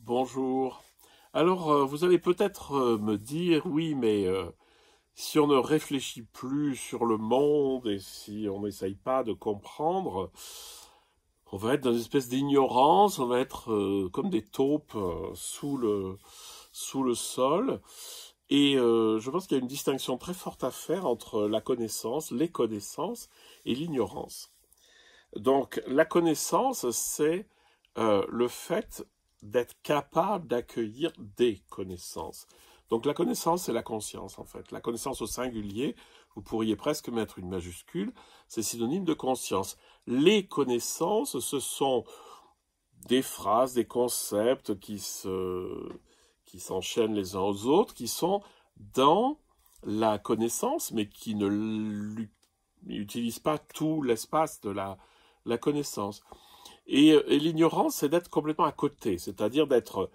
Bonjour. Alors, vous allez peut-être me dire, oui, mais si on ne réfléchit plus sur le monde et si on n'essaye pas de comprendre, on va être dans une espèce d'ignorance, on va être comme des taupes sous le sol. Et je pense qu'il y a une distinction très forte à faire entre la connaissance, les connaissances et l'ignorance. Donc, la connaissance, c'est le fait d'être capable d'accueillir des connaissances. Donc, la connaissance, c'est la conscience, en fait. La connaissance au singulier, vous pourriez presque mettre une majuscule, c'est synonyme de conscience. Les connaissances, ce sont des phrases, des concepts qui s'enchaînent les uns aux autres, qui sont dans la connaissance, mais qui n'utilisent pas tout l'espace de la connaissance. Et l'ignorance, c'est d'être complètement à côté, c'est-à-dire d'être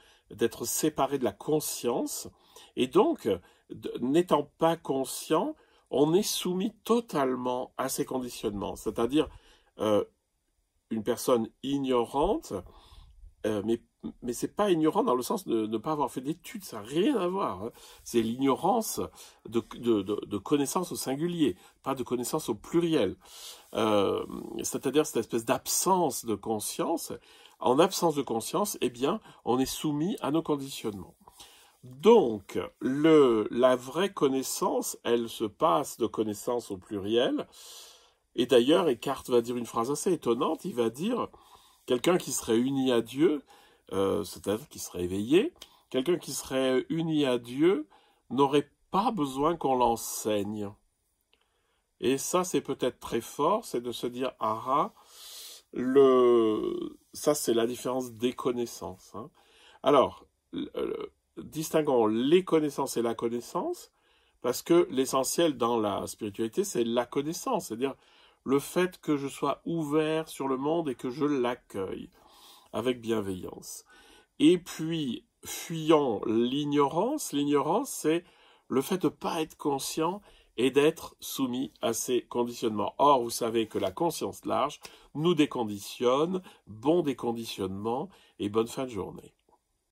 séparé de la conscience. Et donc, n'étant pas conscient, on est soumis totalement à ces conditionnements. C'est-à-dire, une personne ignorante, mais c'est pas ignorant dans le sens de ne pas avoir fait d'études, ça n'a rien à voir. Hein. C'est l'ignorance de connaissance au singulier, pas de connaissance au pluriel. C'est-à-dire cette espèce d'absence de conscience. En absence de conscience, eh bien, on est soumis à nos conditionnements. Donc, la vraie connaissance, elle se passe de connaissance au pluriel. Et d'ailleurs, Eckhart va dire une phrase assez étonnante, il va dire, quelqu'un qui serait uni à Dieu, c'est-à-dire qui serait éveillé, quelqu'un qui serait uni à Dieu n'aurait pas besoin qu'on l'enseigne. Et ça, c'est peut-être très fort, c'est de se dire, ça c'est la différence des connaissances. Hein. Alors, distinguons les connaissances et la connaissance, parce que l'essentiel dans la spiritualité, c'est la connaissance, c'est-à-dire le fait que je sois ouvert sur le monde et que je l'accueille avec bienveillance. Et puis, fuyons l'ignorance. L'ignorance, c'est le fait de ne pas être conscient et d'être soumis à ces conditionnements. Or, vous savez que la conscience large nous déconditionne, bon déconditionnement et bonne fin de journée.